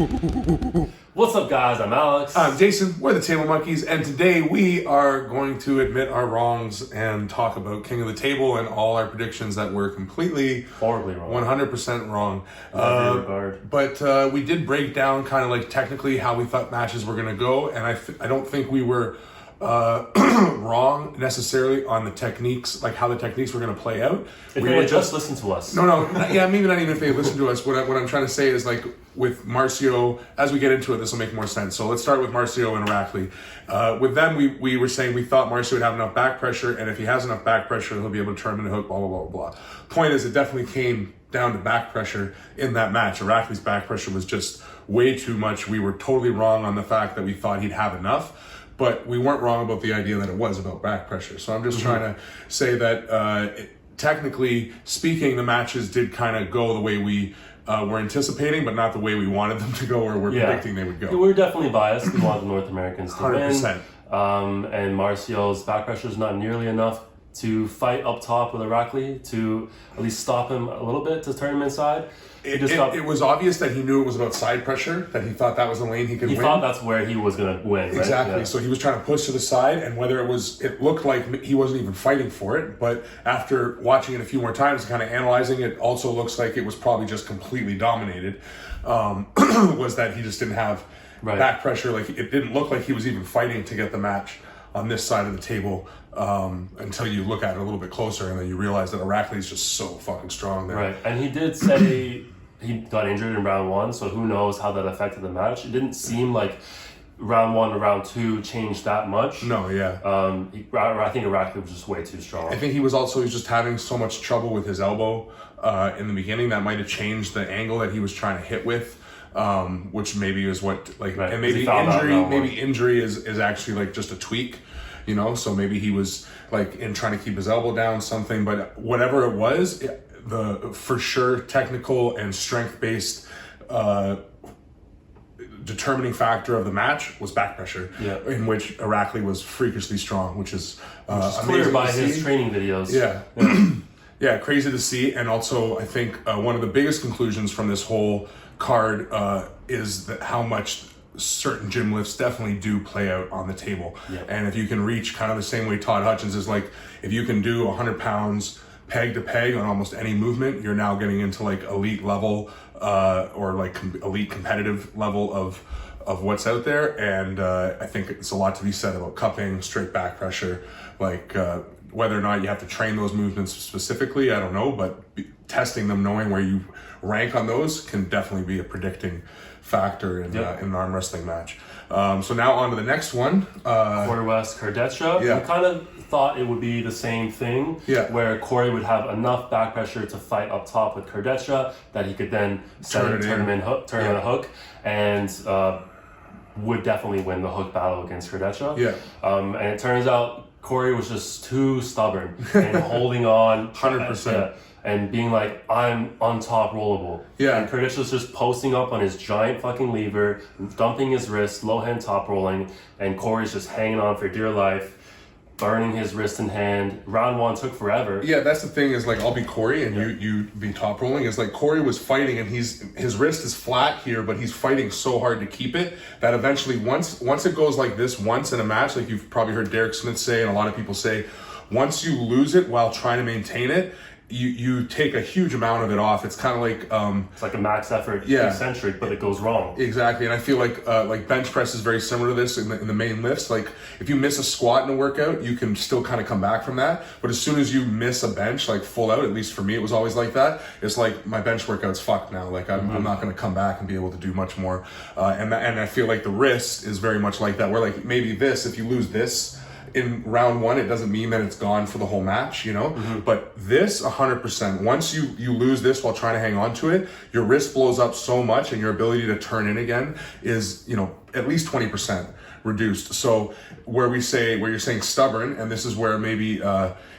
What's up, guys? I'm Alex. I'm Jason. We're the Table Monkeys, and today we are going to admit our wrongs and talk about King of the Table and all our predictions that were completely, horribly wrong, 100% wrong. In every regard. But we did break down kind of like technically how we thought matches were going to go, and I don't think we were wrong necessarily on the techniques, like how the techniques were going to play out. If they had just listened to us. Yeah, maybe not even if they listened to us. What I'm trying to say is, like, with Marcio, as we get into it, this will make more sense. So let's start with Marcio and Irakli. With them, we were saying we thought Marcio would have enough back pressure, and if he has enough back pressure, he'll be able to turn him in a hook, blah, blah, blah, blah. Point is, it definitely came down to back pressure in that match. Irakli's back pressure was just way too much. We were totally wrong on the fact that we thought he'd have enough. But we weren't wrong about the idea that it was about back pressure. So I'm just trying to say that technically speaking, the matches did kind of go the way we were anticipating, but not the way we wanted them to go or were predicting they would go. We were definitely biased. We wanted the North Americans to 100%. win. And Marcio's back pressure is not nearly enough to fight up top with Irakli, to at least stop him a little bit, to turn him inside. It was obvious that he knew it was about side pressure, that he thought that was the lane he could win. He thought that's where he was going to win, right? Exactly. Yeah. So he was trying to push to the side, and whether it looked like he wasn't even fighting for it, but after watching it a few more times and kind of analyzing it, also looks like it was probably just completely dominated, was that he just didn't have back pressure. Like, it didn't look like he was even fighting to get the match on this side of the table until you look at it a little bit closer, and then you realize that Irakli is just so fucking strong there. Right, and he did say he got injured in round one, so who knows how that affected the match. It didn't seem like round one to round two changed that much. No, yeah. I think Irakli was just way too strong. I think he was just having so much trouble with his elbow in the beginning that might have changed the angle that he was trying to hit with. Which maybe is what, like, and maybe injury is actually like just a tweak, you know. So maybe he was like in trying to keep his elbow down, something. But whatever it was, the for sure technical and strength based determining factor of the match was back pressure, in which Irakli was freakishly strong, which is clear by his training videos. Yeah, crazy to see. And also, I think one of the biggest conclusions from this whole card is that how much certain gym lifts definitely do play out on the table. And if you can reach kind of the same way Todd Hutchins is, like, if you can do 100 pounds peg to peg on almost any movement, you're now getting into like elite level or like elite competitive level of what's out there. And I think it's a lot to be said about cupping, straight back pressure, like whether or not you have to train those movements specifically, I don't know, but testing them, knowing where you rank on those, can definitely be a predicting factor in an arm wrestling match. So now on to the next one. Corey West, Kardetsha. We kind of thought it would be the same thing, where Corey would have enough back pressure to fight up top with Kardetsha that he could then turn him in a hook, and would definitely win the hook battle against Kardetsha. And it turns out Corey was just too stubborn and holding on 100%. And being like, I'm on top rollable. And Kardetsha's just posting up on his giant fucking lever, dumping his wrist, low hand top rolling, and Corey's just hanging on for dear life, burning his wrist and hand. Round one took forever. Yeah, that's the thing, is like, I'll be Corey and you be top rolling. Is like Corey was fighting and his wrist is flat here, but he's fighting so hard to keep it that eventually once it goes like this once in a match, like you've probably heard Derek Smith say and a lot of people say, once you lose it while trying to maintain it, you take a huge amount of it off. It's kind of like it's like a max effort eccentric, but it goes wrong. Exactly, and I feel like bench press is very similar to this in the main lifts. Like, if you miss a squat in a workout, you can still kind of come back from that. But as soon as you miss a bench, like full out, at least for me, it was always like that. It's like my bench workout's fucked now. Like I'm not going to come back and be able to do much more. And I feel like the wrist is very much like that. Where like maybe this, if you lose this in round one, it doesn't mean that it's gone for the whole match, you know? But this, 100%, once you lose this while trying to hang on to it, your wrist blows up so much and your ability to turn in again is, you know, at least 20% reduced. So where you're saying stubborn, and this is where maybe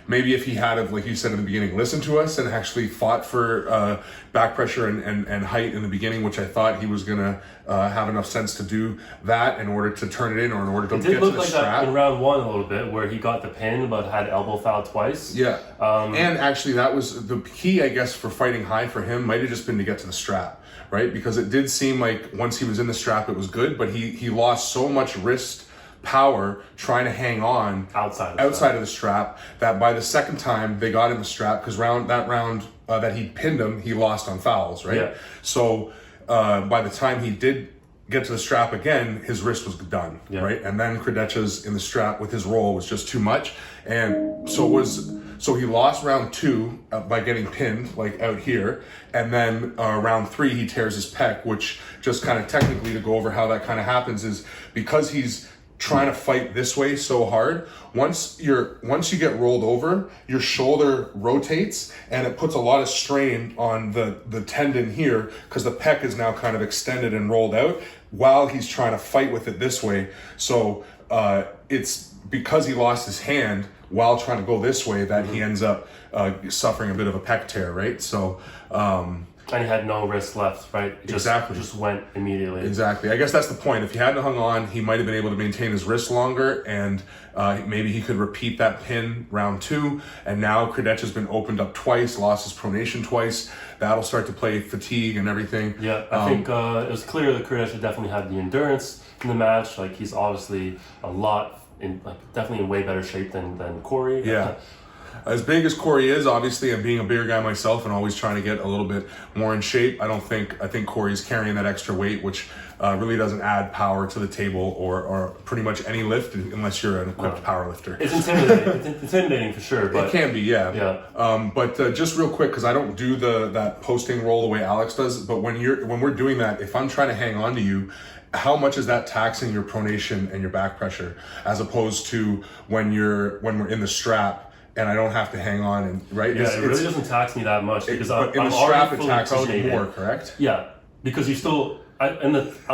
maybe if he had, like you said in the beginning, listened to us and actually fought for back pressure and height in the beginning, which I thought he was going to have enough sense to do that in order to turn it in or in order to get to the strap. It did look like that in round 1 a little bit, where he got the pin but had elbow foul twice. Yeah. And actually that was the key, I guess, for fighting high for him might have just been to get to the strap, right? Because it did seem like once he was in the strap, it was good, but he lost so much wrist power trying to hang on outside of the strap that by the second time they got in the strap, because that round that he pinned him, he lost on fouls, right? Yeah. So by the time he did get to the strap again, his wrist was done, right? And then Krdetcha's in the strap with his roll was just too much, and so he lost round 2 by getting pinned, like out here, and then round 3 he tears his pec, which just kind of technically to go over how that kind of happens is because he's trying to fight this way so hard, once you get rolled over, your shoulder rotates and it puts a lot of strain on the tendon here because the pec is now kind of extended and rolled out while he's trying to fight with it this way. So it's because he lost his hand while trying to go this way that he ends up suffering a bit of a pec tear, right? So and he had no wrist left, right? Just went immediately. Exactly. I guess that's the point. If he hadn't hung on, he might have been able to maintain his wrist longer, and maybe he could repeat that pin round 2. And now Krdetcha's been opened up twice, lost his pronation twice. That'll start to play fatigue and everything. Yeah, I think it was clear that Krdetcha definitely had the endurance in the match. Like, he's obviously definitely in way better shape than Corey. Yeah. As big as Corey is, obviously, and being a bigger guy myself and always trying to get a little bit more in shape, I think Corey's carrying that extra weight, which really doesn't add power to the table or pretty much any lift unless you're an equipped power lifter. It's intimidating. It's intimidating for sure. But it can be, yeah. But just real quick, because I don't do that posting roll the way Alex does, but when we're doing that, if I'm trying to hang on to you, how much is that taxing your pronation and your back pressure, as opposed to when we're in the strap and I don't have to hang on, and right? Yeah, it really doesn't tax me that much because I'm in the strap it taxes you more, correct? Yeah, because you still out of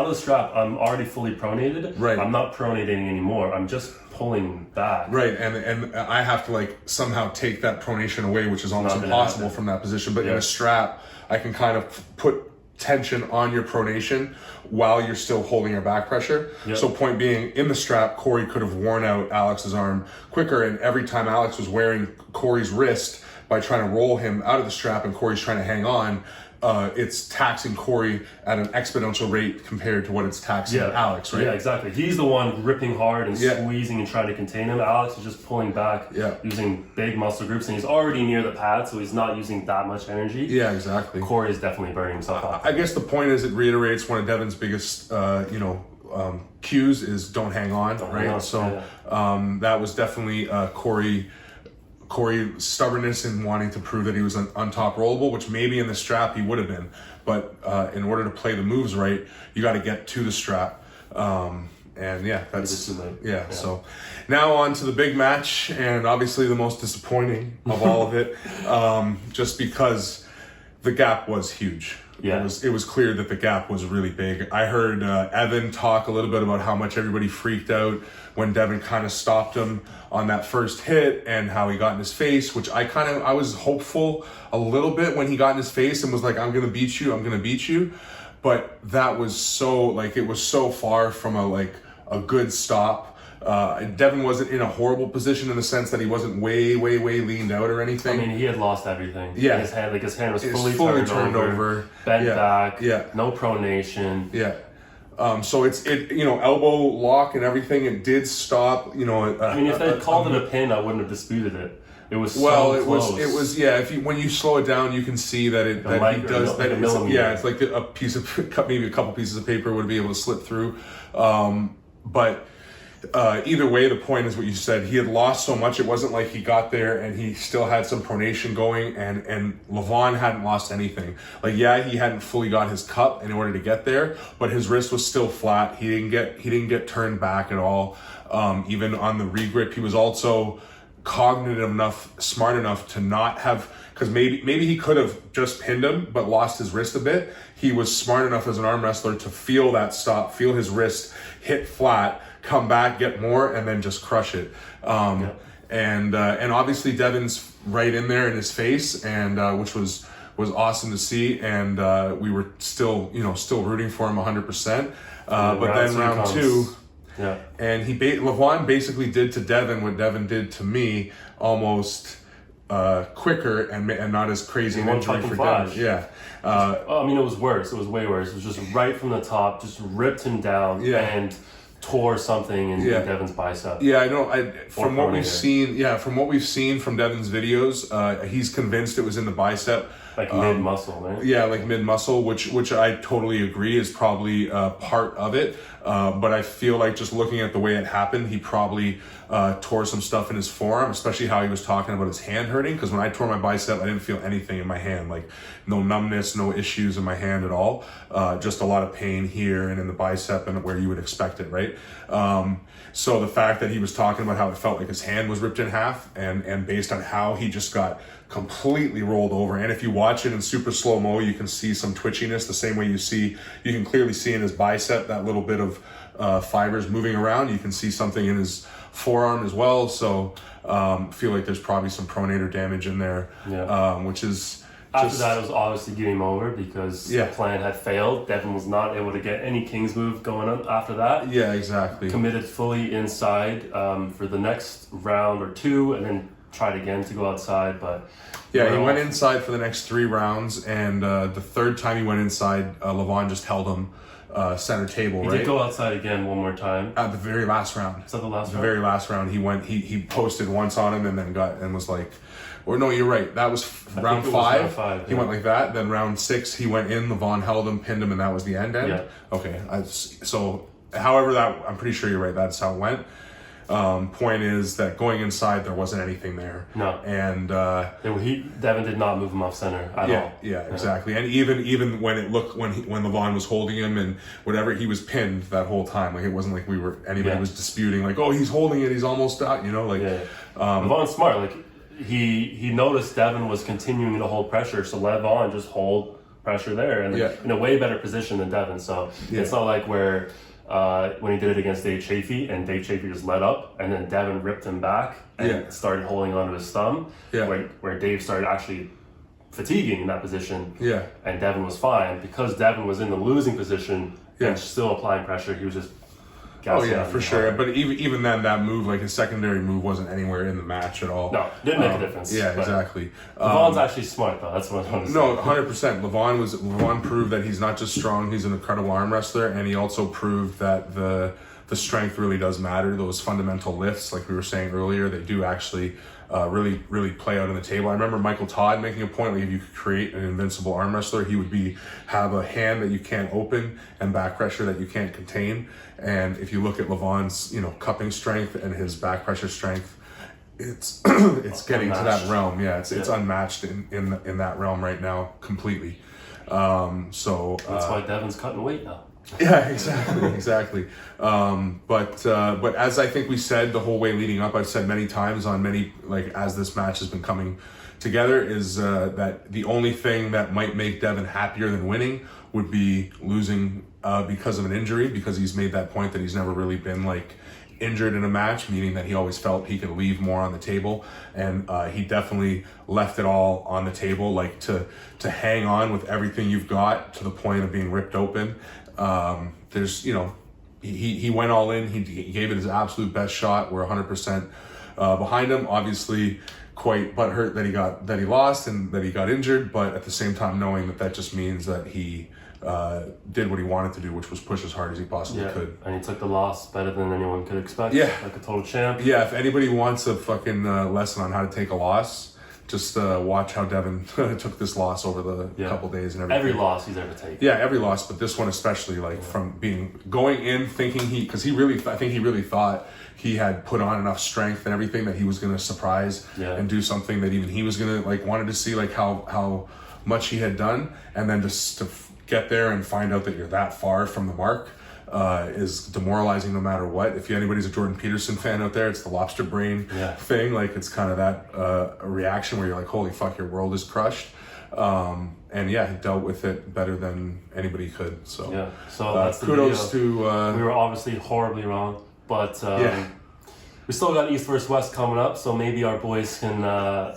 the strap, I'm already fully pronated. Right. I'm not pronating anymore. I'm just pulling back. Right, and I have to somehow take that pronation away, which is almost impossible from that position. But in a strap, I can kind of put tension on your pronation while you're still holding your back pressure. Yep. So point being, in the strap, Corey could have worn out Alex's arm quicker, and every time Alex was wearing Corey's wrist by trying to roll him out of the strap and Corey's trying to hang on, it's taxing Corey at an exponential rate compared to what it's taxing Alex, right? Yeah, exactly. He's the one gripping hard and squeezing and trying to contain him. Alex is just pulling back using big muscle groups, and he's already near the pad, so he's not using that much energy. Yeah, exactly. Corey is definitely burning himself out. I guess the point is, it reiterates one of Devin's biggest, cues is don't hang on, right? So that was definitely Corey's stubbornness in wanting to prove that he was on top rollable, which maybe in the strap he would have been, but in order to play the moves right, you got to get to the strap. And so now on to the big match, and obviously the most disappointing of all of it, just because the gap was huge. Yeah. It was clear that the gap was really big. I heard Evan talk a little bit about how much everybody freaked out when Devin kind of stopped him on that first hit and how he got in his face, which I was hopeful a little bit when he got in his face and was like, I'm going to beat you. But that was it was so far from a good stop. Devin wasn't in a horrible position in the sense that he wasn't way leaned out or anything. I mean, he had lost everything. Yeah. His hand was fully turned over, bent back, no pronation. Yeah. So it elbow lock and everything, it did stop, I mean, if they had called it a pin, I wouldn't have disputed it. It was close. It was when you slow it down, you can see that he does that. It's like a piece of, maybe a couple pieces of paper would be able to slip through. But either way, the point is what you said. He had lost so much. It wasn't like he got there and he still had some pronation going, and Levan hadn't lost anything. He hadn't fully got his cup in order to get there, but his wrist was still flat. He didn't get turned back at all. Even on the regrip, he was also cognitive enough, smart enough to not have, because maybe he could have just pinned him but lost his wrist a bit. He was smart enough as an arm wrestler to feel that stop, feel his wrist hit flat, come back, get more, and then just crush it. and obviously Devin's right in there in his face, and which was awesome to see, and we were still rooting for him 100%. But then round two, and Levan basically did to Devin what Devin did to me, almost quicker and not as crazy an injury for Devin. Yeah. I mean, it was worse. It was way worse. It was just right from the top, just ripped him down and tore something in Devin's bicep. Yeah, I know. From what we've seen from Devin's videos, he's convinced it was in the bicep. Like mid-muscle, right? Yeah, like mid-muscle, which I totally agree is probably part of it. But I feel like just looking at the way it happened, he probably tore some stuff in his forearm, especially how he was talking about his hand hurting. Because when I tore my bicep, I didn't feel anything in my hand, like no numbness, no issues in my hand at all. Just a lot of pain here and in the bicep and where you would expect it, right? So the fact that he was talking about how it felt like his hand was ripped in half, and based on how he just got completely rolled over, and if you watch it in super slow-mo, you can see some twitchiness the same way you can clearly see in his bicep that little bit of fibers moving around. You can see something in his forearm as well, so feel like there's probably some pronator damage in there, which is after that, it was obviously game over because the plan had failed. Devin was not able to get any King's move going on after that. Yeah, exactly. Committed fully inside for the next round or two, and then tried again to go outside. But he went inside for the next 3 rounds, and the third time he went inside, Levan just held him center table. He did go outside again one more time at the very last round. Is that the last round? The very last round, he went. He posted once on him, and then was like. Or no, you're right. That was round 5. He went like that. Then round 6, he went in. Levan held him, pinned him, and that was the end. Yeah. Okay. So, however, I'm pretty sure you're right. That's how it went. Point is that going inside, there wasn't anything there. No. And Devin did not move him off center at all. Yeah, exactly. And even when it looked when Levan was holding him and whatever, he was pinned that whole time. Like it wasn't like anybody was disputing. Like, oh, he's holding it. He's almost out. Levan's smart. Like. He noticed Devin was continuing to hold pressure, so Levan just hold pressure there, and in a way better position than Devin. So it's not like where when he did it against Dave Chafee, and Dave Chafee just let up, and then Devin ripped him back and started holding onto his thumb, where Dave started actually fatiguing in that position, and Devin was fine. Because Devin was in the losing position and still applying pressure, he was just for sure. But even then, that move, like his secondary move, wasn't anywhere in the match at all. No, didn't make a difference. Yeah, exactly. Levan's actually smart, though. That's what I want to say. No, 100%. Levan proved that he's not just strong; he's an incredible arm wrestler, and he also proved that the strength really does matter. Those fundamental lifts, like we were saying earlier, they do actually really play out on the table. I remember Michael Todd making a point, like if you could create an invincible arm wrestler, he would have a hand that you can't open and back pressure that you can't contain. And if you look at Levan's, cupping strength and his back pressure strength, it's getting to that realm. Yeah, it's unmatched in that realm right now completely. So that's why Devin's cutting weight now. Yeah, exactly. But as I think we said the whole way leading up, I've said many times as this match has been coming together, is that the only thing that might make Devin happier than winning would be losing because of an injury, because he's made that point that he's never really been injured in a match, meaning that he always felt he could leave more on the table, and he definitely left it all on the table, to hang on with everything you've got to the point of being ripped open. There's he went all in. He gave it his absolute best shot. We're 100% behind him. Obviously, quite butthurt that he lost and that he got injured, but at the same time knowing that just means that he did what he wanted to do, which was push as hard as he possibly could. And he took the loss better than anyone could expect. Yeah, like a total champ. Yeah, if anybody wants a fucking lesson on how to take a loss, just watch how Devin took this loss over the couple days and everything. Every loss he's ever taken. Yeah, every loss, but this one especially, from going in thinking I think he really thought he had put on enough strength and everything that he was going to surprise and do something that even he was going to wanted to see how much he had done, and then just to get there and find out that you're that far from the mark is demoralizing no matter what. If anybody's a Jordan Peterson fan out there, it's the lobster brain thing. It's kind of that reaction where you're like, holy fuck, your world is crushed. And he dealt with it better than anybody could. So so that's kudos to we were obviously horribly wrong, but we still got East versus West coming up, so maybe our boys can.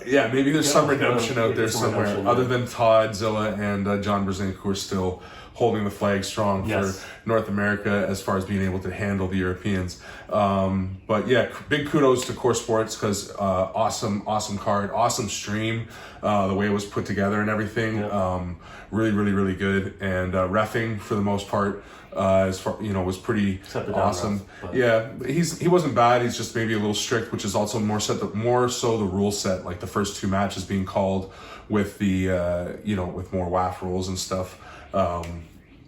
Maybe there's some redemption out there somewhere, other yeah. than Todd, Zilla, and John Brzezinski, who are still holding the flag strong for North America as far as being able to handle the Europeans. But yeah, big kudos to Core Sports because awesome card, awesome stream, the way it was put together and everything. Really good. And reffing for the most part, as far was pretty awesome. He wasn't bad. He's just maybe a little strict, which is also more so the rule set, like the first two matches being called with the with more WAF rules and stuff.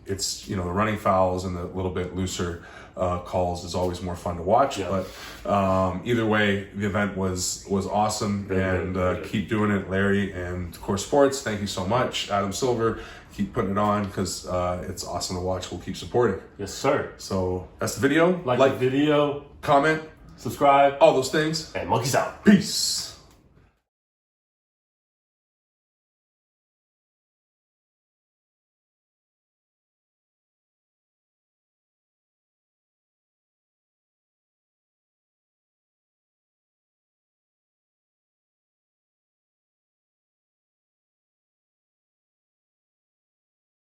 It's the running fouls and the little bit looser calls is always more fun to watch. But either way, the event was awesome, and keep doing it, Larry and Core Sports. Thank you so much, Adam Silver. Keep putting it on because it's awesome to watch. We'll keep supporting. Yes, sir. So that's the video. Like the video, comment, subscribe, all those things. And monkeys out. Peace.